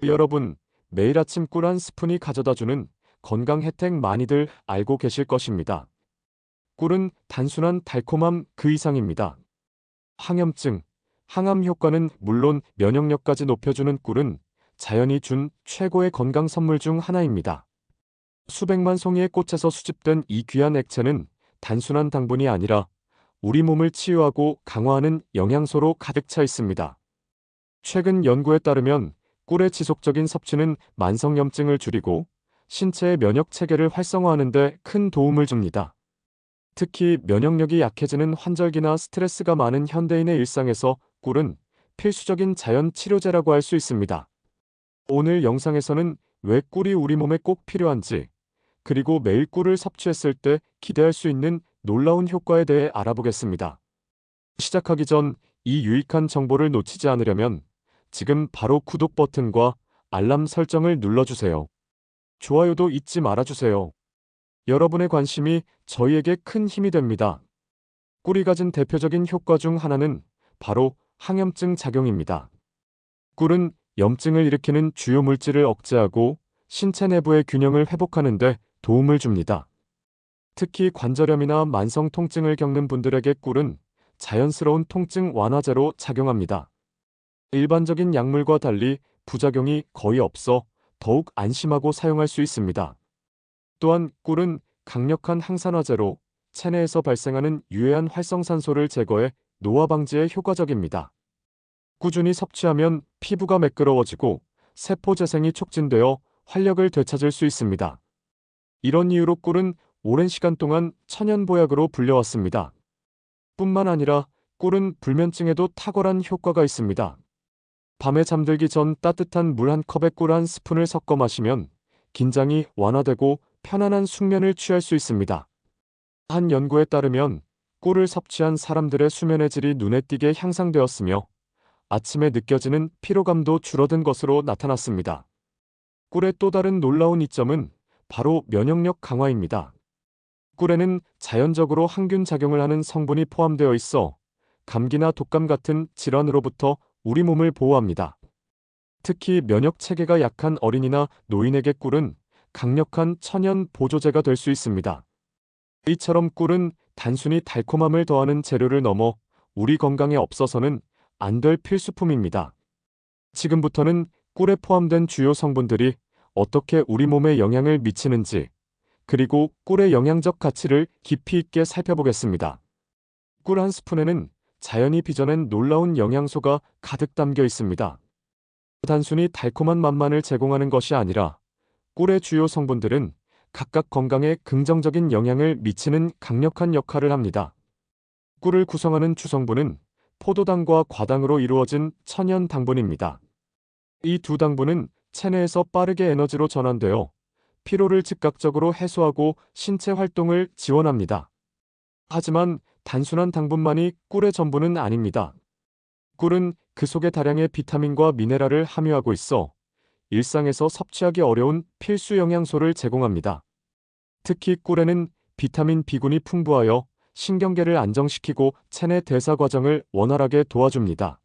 여러분, 매일 아침 꿀 한 스푼이 가져다주는 건강 혜택 많이들 알고 계실 것입니다. 꿀은 단순한 달콤함 그 이상입니다. 항염증, 항암 효과는 물론 면역력까지 높여주는 꿀은 자연이 준 최고의 건강 선물 중 하나입니다. 수백만 송이의 꽃에서 수집된 이 귀한 액체는 단순한 당분이 아니라 우리 몸을 치유하고 강화하는 영양소로 가득 차 있습니다. 최근 연구에 따르면 꿀의 지속적인 섭취는 만성염증을 줄이고 신체의 면역 체계를 활성화하는 데 큰 도움을 줍니다. 특히 면역력이 약해지는 환절기나 스트레스가 많은 현대인의 일상에서 꿀은 필수적인 자연 치료제라고 할 수 있습니다. 오늘 영상에서는 왜 꿀이 우리 몸에 꼭 필요한지, 그리고 매일 꿀을 섭취했을 때 기대할 수 있는 놀라운 효과에 대해 알아보겠습니다. 시작하기 전 이 유익한 정보를 놓치지 않으려면 지금 바로 구독 버튼과 알람 설정을 눌러주세요. 좋아요도 잊지 말아주세요. 여러분의 관심이 저희에게 큰 힘이 됩니다. 꿀이 가진 대표적인 효과 중 하나는 바로 항염증 작용입니다. 꿀은 염증을 일으키는 주요 물질을 억제하고 신체 내부의 균형을 회복하는 데 도움을 줍니다. 특히 관절염이나 만성 통증을 겪는 분들에게 꿀은 자연스러운 통증 완화제로 작용합니다. 일반적인 약물과 달리 부작용이 거의 없어 더욱 안심하고 사용할 수 있습니다. 또한 꿀은 강력한 항산화제로 체내에서 발생하는 유해한 활성산소를 제거해 노화 방지에 효과적입니다. 꾸준히 섭취하면 피부가 매끄러워지고 세포 재생이 촉진되어 활력을 되찾을 수 있습니다. 이런 이유로 꿀은 오랜 시간 동안 천연보약으로 불려왔습니다. 뿐만 아니라 꿀은 불면증에도 탁월한 효과가 있습니다. 밤에 잠들기 전 따뜻한 물 한 컵에 꿀 한 스푼을 섞어 마시면 긴장이 완화되고 편안한 숙면을 취할 수 있습니다. 한 연구에 따르면 꿀을 섭취한 사람들의 수면의 질이 눈에 띄게 향상되었으며 아침에 느껴지는 피로감도 줄어든 것으로 나타났습니다. 꿀의 또 다른 놀라운 이점은 바로 면역력 강화입니다. 꿀에는 자연적으로 항균 작용을 하는 성분이 포함되어 있어 감기나 독감 같은 질환으로부터 우리 몸을 보호합니다. 특히 면역 체계가 약한 어린이나 노인에게 꿀은 강력한 천연 보조제가 될 수 있습니다. 이처럼 꿀은 단순히 달콤함을 더하는 재료를 넘어 우리 건강에 없어서는 안 될 필수품입니다. 지금부터는 꿀에 포함된 주요 성분들이 어떻게 우리 몸에 영향을 미치는지, 그리고 꿀의 영양적 가치를 깊이 있게 살펴보겠습니다. 꿀 한 스푼에는 자연이 빚어낸 놀라운 영양소가 가득 담겨 있습니다. 단순히 달콤한 맛만을 제공하는 것이 아니라 꿀의 주요 성분들은 각각 건강에 긍정적인 영향을 미치는 강력한 역할을 합니다. 꿀을 구성하는 주성분은 포도당과 과당으로 이루어진 천연 당분입니다. 이 두 당분은 체내에서 빠르게 에너지로 전환되어 피로를 즉각적으로 해소하고 신체 활동을 지원합니다. 하지만 단순한 당분만이 꿀의 전부는 아닙니다. 꿀은 그 속에 다량의 비타민과 미네랄을 함유하고 있어 일상에서 섭취하기 어려운 필수 영양소를 제공합니다. 특히 꿀에는 비타민 B군이 풍부하여 신경계를 안정시키고 체내 대사 과정을 원활하게 도와줍니다.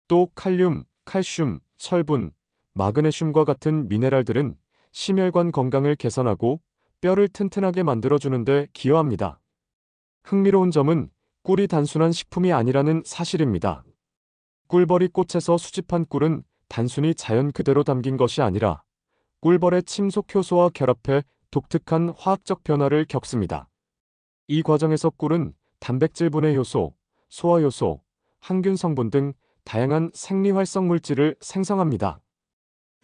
또 칼륨, 칼슘, 철분, 마그네슘과 같은 미네랄들은 심혈관 건강을 개선하고 뼈를 튼튼하게 만들어주는 데 기여합니다. 흥미로운 점은 꿀이 단순한 식품이 아니라는 사실입니다. 꿀벌이 꽃에서 수집한 꿀은 단순히 자연 그대로 담긴 것이 아니라 꿀벌의 침속 효소와 결합해 독특한 화학적 변화를 겪습니다. 이 과정에서 꿀은 단백질 분해 효소, 소화 효소, 항균 성분 등 다양한 생리활성 물질을 생성합니다.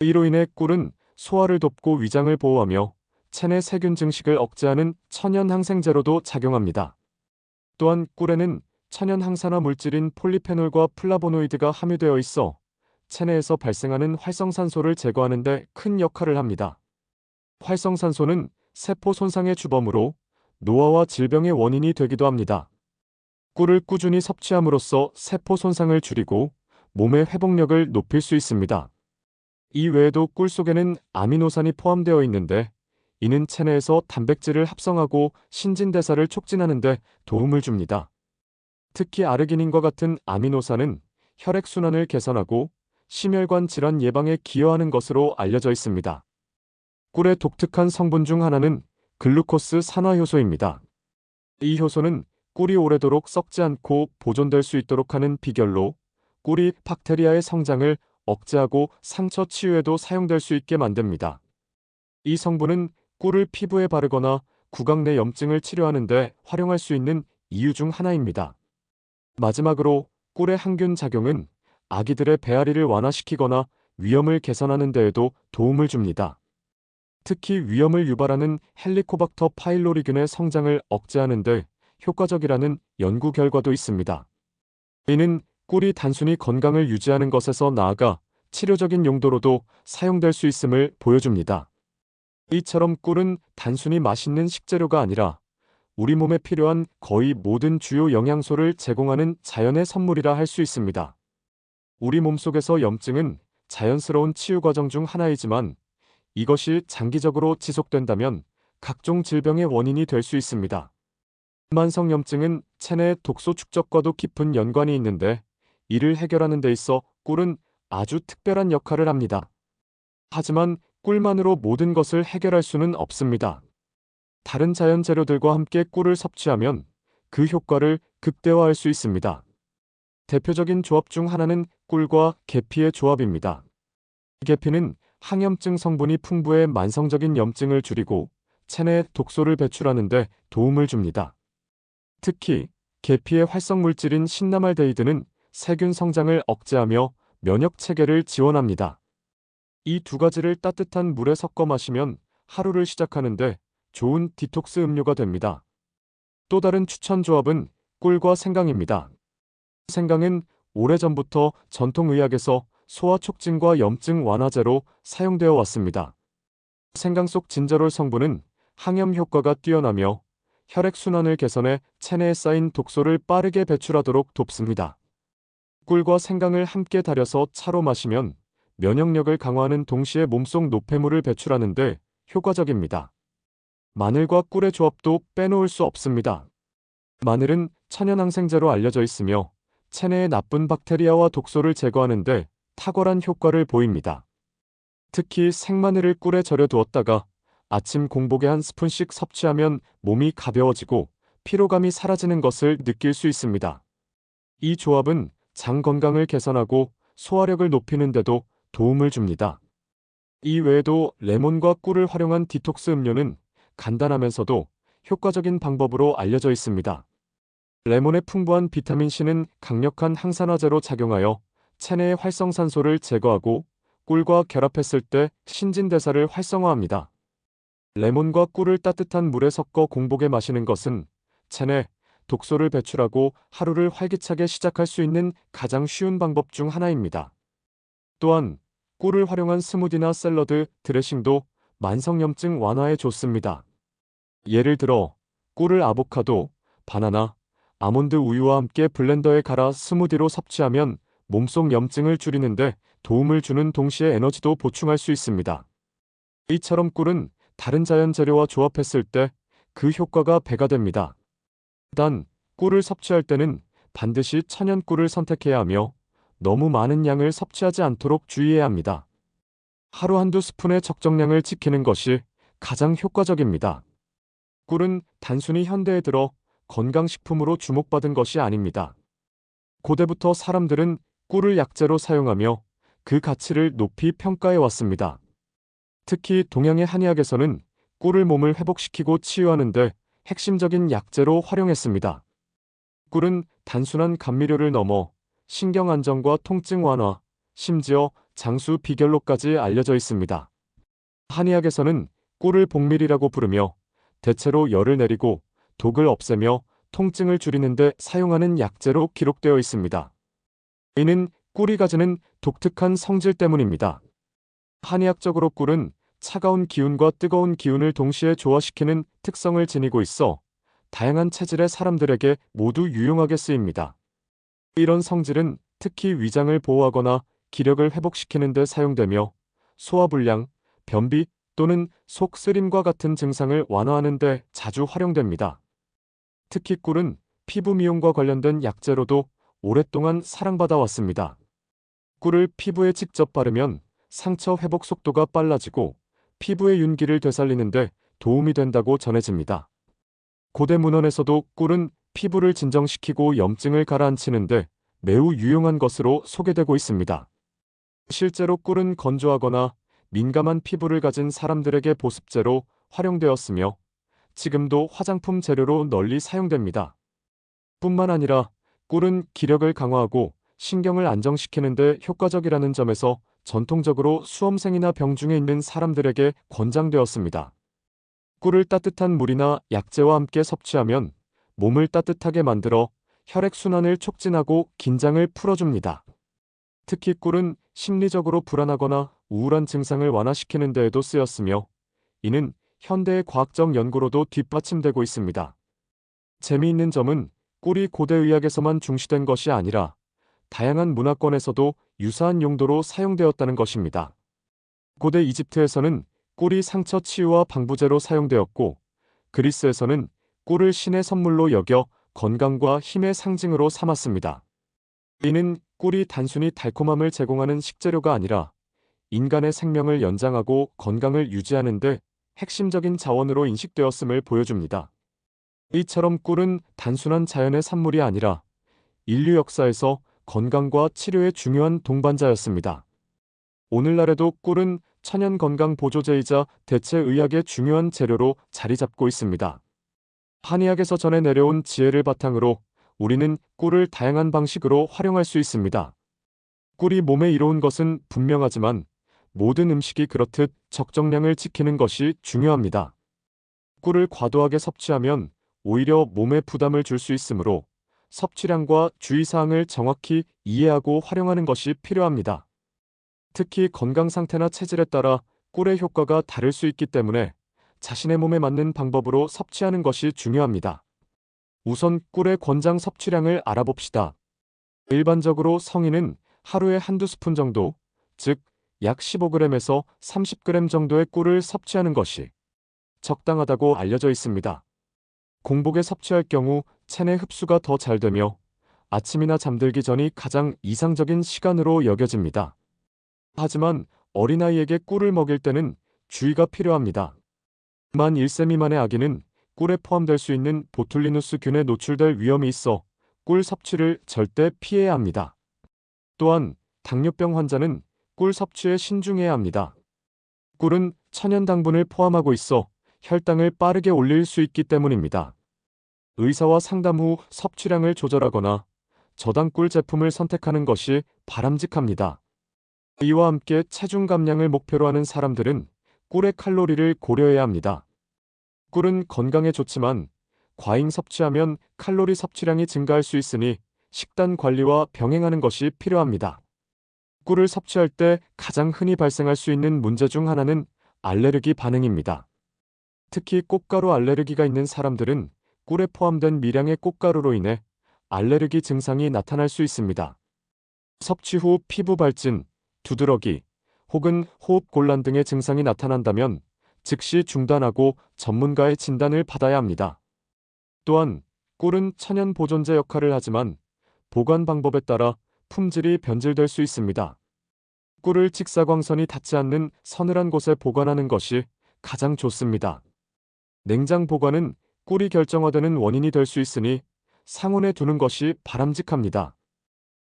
이로 인해 꿀은 소화를 돕고 위장을 보호하며 체내 세균 증식을 억제하는 천연 항생제로도 작용합니다. 또한 꿀에는 천연 항산화 물질인 폴리페놀과 플라보노이드가 함유되어 있어 체내에서 발생하는 활성산소를 제거하는 데 큰 역할을 합니다. 활성산소는 세포 손상의 주범으로 노화와 질병의 원인이 되기도 합니다. 꿀을 꾸준히 섭취함으로써 세포 손상을 줄이고 몸의 회복력을 높일 수 있습니다. 이 외에도 꿀 속에는 아미노산이 포함되어 있는데 이는 체내에서 단백질을 합성하고 신진대사를 촉진하는 데 도움을 줍니다. 특히 아르기닌과 같은 아미노산은 혈액순환을 개선하고 심혈관 질환 예방에 기여하는 것으로 알려져 있습니다. 꿀의 독특한 성분 중 하나는 글루코스 산화효소입니다. 이 효소는 꿀이 오래도록 썩지 않고 보존될 수 있도록 하는 비결로 꿀이 박테리아의 성장을 억제하고 상처 치유에도 사용될 수 있게 만듭니다. 이 성분은 꿀을 피부에 바르거나 구강 내 염증을 치료하는 데 활용할 수 있는 이유 중 하나입니다. 마지막으로 꿀의 항균 작용은 아기들의 배앓이를 완화시키거나 위염을 개선하는 데에도 도움을 줍니다. 특히 위염을 유발하는 헬리코박터 파일로리균의 성장을 억제하는 데 효과적이라는 연구 결과도 있습니다. 이는 꿀이 단순히 건강을 유지하는 것에서 나아가 치료적인 용도로도 사용될 수 있음을 보여줍니다. 이처럼 꿀은 단순히 맛있는 식재료가 아니라 우리 몸에 필요한 거의 모든 주요 영양소를 제공하는 자연의 선물이라 할 수 있습니다. 우리 몸속에서 염증은 자연스러운 치유 과정 중 하나이지만 이것이 장기적으로 지속된다면 각종 질병의 원인이 될 수 있습니다. 만성염증은 체내 독소 축적과도 깊은 연관이 있는데 이를 해결하는 데 있어 꿀은 아주 특별한 역할을 합니다. 하지만 꿀만으로 모든 것을 해결할 수는 없습니다. 다른 자연 재료들과 함께 꿀을 섭취하면 그 효과를 극대화할 수 있습니다. 대표적인 조합 중 하나는 꿀과 계피의 조합입니다. 계피는 항염증 성분이 풍부해 만성적인 염증을 줄이고 체내 독소를 배출하는 데 도움을 줍니다. 특히 계피의 활성 물질인 신나말데히드는 세균 성장을 억제하며 면역 체계를 지원합니다. 이 두 가지를 따뜻한 물에 섞어 마시면 하루를 시작하는데 좋은 디톡스 음료가 됩니다. 또 다른 추천 조합은 꿀과 생강입니다. 생강은 오래전부터 전통의학에서 소화 촉진과 염증 완화제로 사용되어 왔습니다. 생강 속 진저롤 성분은 항염 효과가 뛰어나며 혈액순환을 개선해 체내에 쌓인 독소를 빠르게 배출하도록 돕습니다. 꿀과 생강을 함께 달여서 차로 마시면 면역력을 강화하는 동시에 몸속 노폐물을 배출하는 데 효과적입니다. 마늘과 꿀의 조합도 빼놓을 수 없습니다. 마늘은 천연항생제로 알려져 있으며 체내의 나쁜 박테리아와 독소를 제거하는 데 탁월한 효과를 보입니다. 특히 생마늘을 꿀에 절여 두었다가 아침 공복에 한 스푼씩 섭취하면 몸이 가벼워지고 피로감이 사라지는 것을 느낄 수 있습니다. 이 조합은 장 건강을 개선하고 소화력을 높이는 데도 도움을 줍니다. 이 외에도 레몬과 꿀을 활용한 디톡스 음료는 간단하면서도 효과적인 방법으로 알려져 있습니다. 레몬의 풍부한 비타민C는 강력한 항산화제로 작용하여 체내의 활성산소를 제거하고 꿀과 결합했을 때 신진대사를 활성화합니다. 레몬과 꿀을 따뜻한 물에 섞어 공복에 마시는 것은 체내 독소를 배출하고 하루를 활기차게 시작할 수 있는 가장 쉬운 방법 중 하나입니다. 또한 꿀을 활용한 스무디나 샐러드, 드레싱도 만성염증 완화에 좋습니다. 예를 들어 꿀을 아보카도, 바나나, 아몬드 우유와 함께 블렌더에 갈아 스무디로 섭취하면 몸속 염증을 줄이는데 도움을 주는 동시에 에너지도 보충할 수 있습니다. 이처럼 꿀은 다른 자연 재료와 조합했을 때 그 효과가 배가 됩니다. 단, 꿀을 섭취할 때는 반드시 천연 꿀을 선택해야 하며 너무 많은 양을 섭취하지 않도록 주의해야 합니다. 하루 한두 스푼의 적정량을 지키는 것이 가장 효과적입니다. 꿀은 단순히 현대에 들어 건강식품으로 주목받은 것이 아닙니다. 고대부터 사람들은 꿀을 약재로 사용하며 그 가치를 높이 평가해 왔습니다. 특히 동양의 한의학에서는 꿀을 몸을 회복시키고 치유하는 데 핵심적인 약재로 활용했습니다. 꿀은 단순한 감미료를 넘어 신경 안정과 통증 완화, 심지어 장수 비결로까지 알려져 있습니다. 한의학에서는 꿀을 복밀이라고 부르며 대체로 열을 내리고 독을 없애며 통증을 줄이는 데 사용하는 약재로 기록되어 있습니다. 이는 꿀이 가지는 독특한 성질 때문입니다. 한의학적으로 꿀은 차가운 기운과 뜨거운 기운을 동시에 조화시키는 특성을 지니고 있어 다양한 체질의 사람들에게 모두 유용하게 쓰입니다. 이런 성질은 특히 위장을 보호하거나 기력을 회복시키는 데 사용되며 소화불량, 변비 또는 속 쓰림과 같은 증상을 완화하는 데 자주 활용됩니다. 특히 꿀은 피부 미용과 관련된 약재로도 오랫동안 사랑받아 왔습니다. 꿀을 피부에 직접 바르면 상처 회복 속도가 빨라지고 피부의 윤기를 되살리는데 도움이 된다고 전해집니다. 고대 문헌에서도 꿀은 피부를 진정시키고 염증을 가라앉히는데 매우 유용한 것으로 소개되고 있습니다. 실제로 꿀은 건조하거나 민감한 피부를 가진 사람들에게 보습제로 활용되었으며 지금도 화장품 재료로 널리 사용됩니다. 뿐만 아니라 꿀은 기력을 강화하고 신경을 안정시키는 데 효과적이라는 점에서 전통적으로 수험생이나 병중에 있는 사람들에게 권장되었습니다. 꿀을 따뜻한 물이나 약재와 함께 섭취하면 몸을 따뜻하게 만들어 혈액순환을 촉진하고 긴장을 풀어줍니다. 특히 꿀은 심리적으로 불안하거나 우울한 증상을 완화시키는 데에도 쓰였으며 이는 현대의 과학적 연구로도 뒷받침되고 있습니다. 재미있는 점은 꿀이 고대 의학에서만 중시된 것이 아니라 다양한 문화권에서도 유사한 용도로 사용되었다는 것입니다. 고대 이집트에서는 꿀이 상처 치유와 방부제로 사용되었고 그리스에서는 꿀을 신의 선물로 여겨 건강과 힘의 상징으로 삼았습니다. 이는 꿀이 단순히 달콤함을 제공하는 식재료가 아니라 인간의 생명을 연장하고 건강을 유지하는 데 핵심적인 자원으로 인식되었음을 보여줍니다. 이처럼 꿀은 단순한 자연의 산물이 아니라 인류 역사에서 건강과 치료의 중요한 동반자였습니다. 오늘날에도 꿀은 천연 건강 보조제이자 대체 의학의 중요한 재료로 자리 잡고 있습니다. 한의학에서 전해 내려온 지혜를 바탕으로 우리는 꿀을 다양한 방식으로 활용할 수 있습니다. 꿀이 몸에 이로운 것은 분명하지만 모든 음식이 그렇듯 적정량을 지키는 것이 중요합니다. 꿀을 과도하게 섭취하면 오히려 몸에 부담을 줄 수 있으므로 섭취량과 주의사항을 정확히 이해하고 활용하는 것이 필요합니다. 특히 건강 상태나 체질에 따라 꿀의 효과가 다를 수 있기 때문에 자신의 몸에 맞는 방법으로 섭취하는 것이 중요합니다. 우선 꿀의 권장 섭취량을 알아봅시다. 일반적으로 성인은 하루에 한두 스푼 정도, 즉 약 15g에서 30g 정도의 꿀을 섭취하는 것이 적당하다고 알려져 있습니다. 공복에 섭취할 경우 체내 흡수가 더 잘 되며 아침이나 잠들기 전이 가장 이상적인 시간으로 여겨집니다. 하지만 어린아이에게 꿀을 먹일 때는 주의가 필요합니다. 만 1세 미만의 아기는 꿀에 포함될 수 있는 보툴리누스 균에 노출될 위험이 있어 꿀 섭취를 절대 피해야 합니다. 또한 당뇨병 환자는 꿀 섭취에 신중해야 합니다. 꿀은 천연 당분을 포함하고 있어 혈당을 빠르게 올릴 수 있기 때문입니다. 의사와 상담 후 섭취량을 조절하거나 저당 꿀 제품을 선택하는 것이 바람직합니다. 이와 함께 체중 감량을 목표로 하는 사람들은 꿀의 칼로리를 고려해야 합니다. 꿀은 건강에 좋지만 과잉 섭취하면 칼로리 섭취량이 증가할 수 있으니 식단 관리와 병행하는 것이 필요합니다. 꿀을 섭취할 때 가장 흔히 발생할 수 있는 문제 중 하나는 알레르기 반응입니다. 특히 꽃가루 알레르기가 있는 사람들은 꿀에 포함된 미량의 꽃가루로 인해 알레르기 증상이 나타날 수 있습니다. 섭취 후 피부 발진, 두드러기, 혹은 호흡 곤란 등의 증상이 나타난다면 즉시 중단하고 전문가의 진단을 받아야 합니다. 또한 꿀은 천연 보존제 역할을 하지만 보관 방법에 따라 품질이 변질될 수 있습니다. 꿀을 직사광선이 닿지 않는 서늘한 곳에 보관하는 것이 가장 좋습니다. 냉장 보관은 꿀이 결정화되는 원인이 될 수 있으니 상온에 두는 것이 바람직합니다.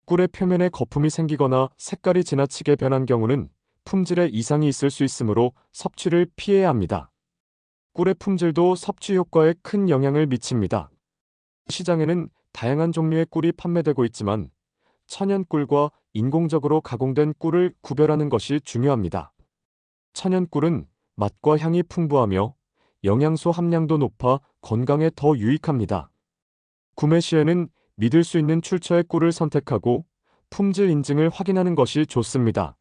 꿀의 표면에 거품이 생기거나 색깔이 지나치게 변한 경우는 품질에 이상이 있을 수 있으므로 섭취를 피해야 합니다. 꿀의 품질도 섭취 효과에 큰 영향을 미칩니다. 시장에는 다양한 종류의 꿀이 판매되고 있지만 천연 꿀과 인공적으로 가공된 꿀을 구별하는 것이 중요합니다. 천연 꿀은 맛과 향이 풍부하며 영양소 함량도 높아 건강에 더 유익합니다. 구매 시에는 믿을 수 있는 출처의 꿀을 선택하고 품질 인증을 확인하는 것이 좋습니다.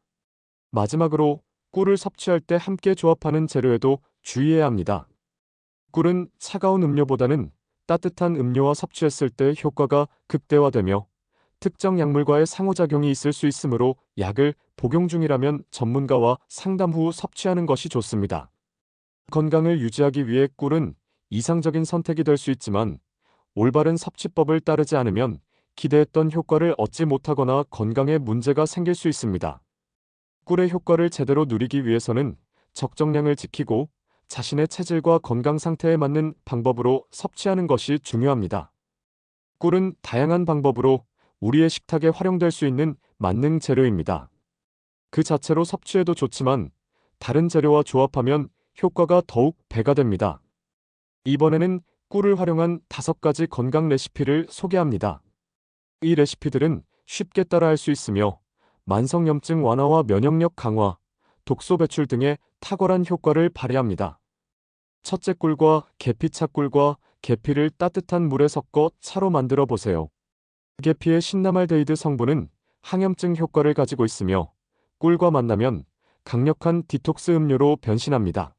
마지막으로 꿀을 섭취할 때 함께 조합하는 재료에도 주의해야 합니다. 꿀은 차가운 음료보다는 따뜻한 음료와 섭취했을 때 효과가 극대화되며 특정 약물과의 상호작용이 있을 수 있으므로 약을 복용 중이라면 전문가와 상담 후 섭취하는 것이 좋습니다. 건강을 유지하기 위해 꿀은 이상적인 선택이 될 수 있지만 올바른 섭취법을 따르지 않으면 기대했던 효과를 얻지 못하거나 건강에 문제가 생길 수 있습니다. 꿀의 효과를 제대로 누리기 위해서는 적정량을 지키고 자신의 체질과 건강 상태에 맞는 방법으로 섭취하는 것이 중요합니다. 꿀은 다양한 방법으로 우리의 식탁에 활용될 수 있는 만능 재료입니다. 그 자체로 섭취해도 좋지만 다른 재료와 조합하면 효과가 더욱 배가 됩니다. 이번에는 꿀을 활용한 5가지 건강 레시피를 소개합니다. 이 레시피들은 쉽게 따라할 수 있으며 만성염증 완화와 면역력 강화, 독소 배출 등의 탁월한 효과를 발휘합니다. 첫째, 꿀과 계피차꿀과 계피를 따뜻한 물에 섞어 차로 만들어 보세요. 계피의 신나말데히드 성분은 항염증 효과를 가지고 있으며 꿀과 만나면 강력한 디톡스 음료로 변신합니다.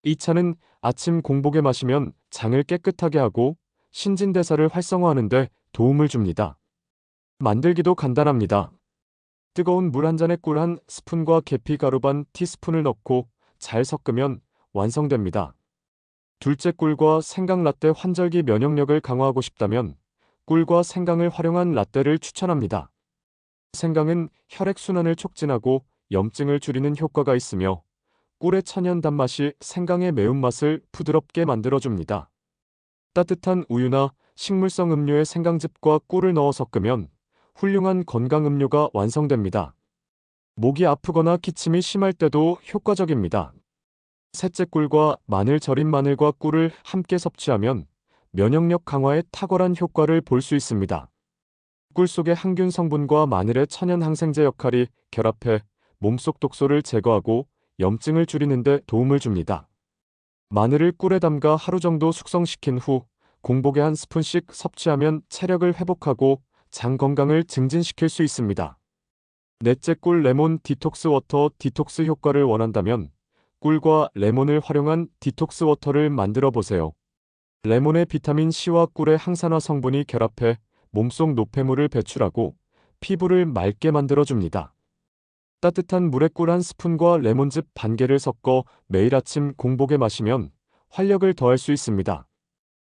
이 차는 아침 공복에 마시면 장을 깨끗하게 하고 신진대사를 활성화하는 데 도움을 줍니다. 만들기도 간단합니다. 뜨거운 물 한 잔에 꿀 한 스푼과 계피 가루 반 티스푼을 넣고 잘 섞으면 완성됩니다. 둘째, 꿀과 생강 라떼. 환절기 면역력을 강화하고 싶다면 꿀과 생강을 활용한 라떼를 추천합니다. 생강은 혈액순환을 촉진하고 염증을 줄이는 효과가 있으며 꿀의 천연 단맛이 생강의 매운맛을 부드럽게 만들어줍니다. 따뜻한 우유나 식물성 음료에 생강즙과 꿀을 넣어 섞으면 훌륭한 건강 음료가 완성됩니다. 목이 아프거나 기침이 심할 때도 효과적입니다. 셋째, 꿀과 마늘. 절인 마늘과 꿀을 함께 섭취하면 면역력 강화에 탁월한 효과를 볼 수 있습니다. 꿀 속의 항균 성분과 마늘의 천연 항생제 역할이 결합해 몸속 독소를 제거하고 염증을 줄이는 데 도움을 줍니다. 마늘을 꿀에 담가 하루 정도 숙성시킨 후 공복에 한 스푼씩 섭취하면 체력을 회복하고 장 건강을 증진시킬 수 있습니다. 넷째, 꿀 레몬 디톡스 워터. 디톡스 효과를 원한다면 꿀과 레몬을 활용한 디톡스 워터를 만들어 보세요. 레몬의 비타민 C와 꿀의 항산화 성분이 결합해 몸속 노폐물을 배출하고 피부를 맑게 만들어줍니다. 따뜻한 물에 꿀 한 스푼과 레몬즙 반 개를 섞어 매일 아침 공복에 마시면 활력을 더할 수 있습니다.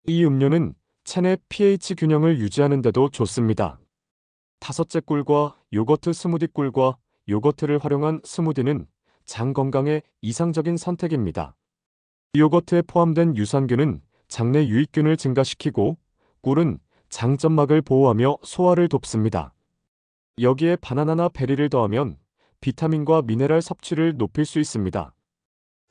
이 음료는 체내 pH 균형을 유지하는 데도 좋습니다. 다섯째, 꿀과 요거트 스무디. 꿀과 요거트를 활용한 스무디는 장 건강에 이상적인 선택입니다. 요거트에 포함된 유산균은 장내 유익균을 증가시키고 꿀은 장점막을 보호하며 소화를 돕습니다. 여기에 바나나나 베리를 더하면 비타민과 미네랄 섭취를 높일 수 있습니다.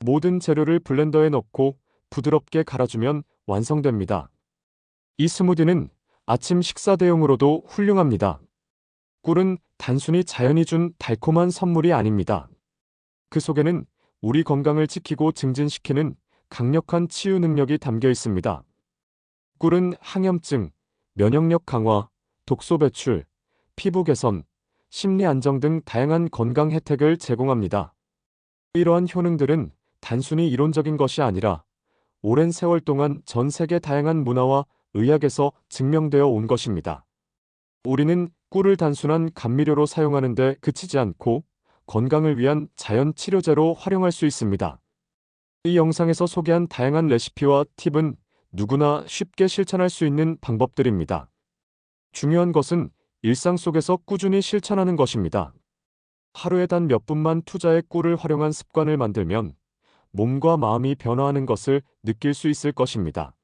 모든 재료를 블렌더에 넣고 부드럽게 갈아주면 완성됩니다. 이 스무디는 아침 식사 대용으로도 훌륭합니다. 꿀은 단순히 자연이 준 달콤한 선물이 아닙니다. 그 속에는 우리 건강을 지키고 증진시키는 강력한 치유 능력이 담겨 있습니다. 꿀은 항염증, 면역력 강화, 독소 배출, 피부 개선, 심리 안정 등 다양한 건강 혜택을 제공합니다. 이러한 효능들은 단순히 이론적인 것이 아니라 오랜 세월 동안 전 세계 다양한 문화와 의학에서 증명되어 온 것입니다. 우리는 꿀을 단순한 감미료로 사용하는 데 그치지 않고 건강을 위한 자연 치료제로 활용할 수 있습니다. 이 영상에서 소개한 다양한 레시피와 팁은 누구나 쉽게 실천할 수 있는 방법들입니다. 중요한 것은 일상 속에서 꾸준히 실천하는 것입니다. 하루에 단 몇 분만 투자해 꿀을 활용한 습관을 만들면 몸과 마음이 변화하는 것을 느낄 수 있을 것입니다.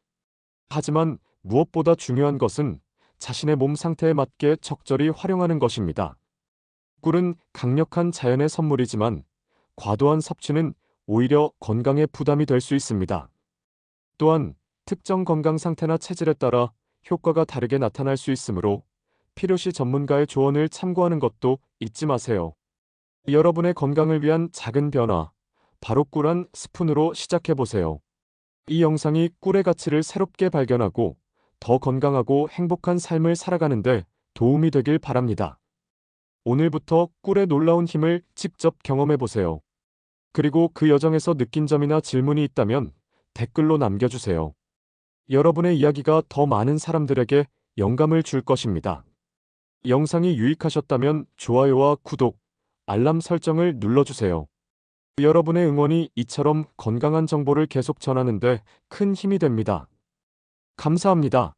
하지만 무엇보다 중요한 것은 자신의 몸 상태에 맞게 적절히 활용하는 것입니다. 꿀은 강력한 자연의 선물이지만 과도한 섭취는 오히려 건강에 부담이 될 수 있습니다. 또한 특정 건강 상태나 체질에 따라 효과가 다르게 나타날 수 있으므로 필요시 전문가의 조언을 참고하는 것도 잊지 마세요. 여러분의 건강을 위한 작은 변화, 바로 꿀 한 스푼으로 시작해보세요. 이 영상이 꿀의 가치를 새롭게 발견하고 더 건강하고 행복한 삶을 살아가는데 도움이 되길 바랍니다. 오늘부터 꿀의 놀라운 힘을 직접 경험해보세요. 그리고 그 여정에서 느낀 점이나 질문이 있다면 댓글로 남겨주세요. 여러분의 이야기가 더 많은 사람들에게 영감을 줄 것입니다. 영상이 유익하셨다면 좋아요와 구독, 알람 설정을 눌러주세요. 여러분의 응원이 이처럼 건강한 정보를 계속 전하는 데 큰 힘이 됩니다. 감사합니다.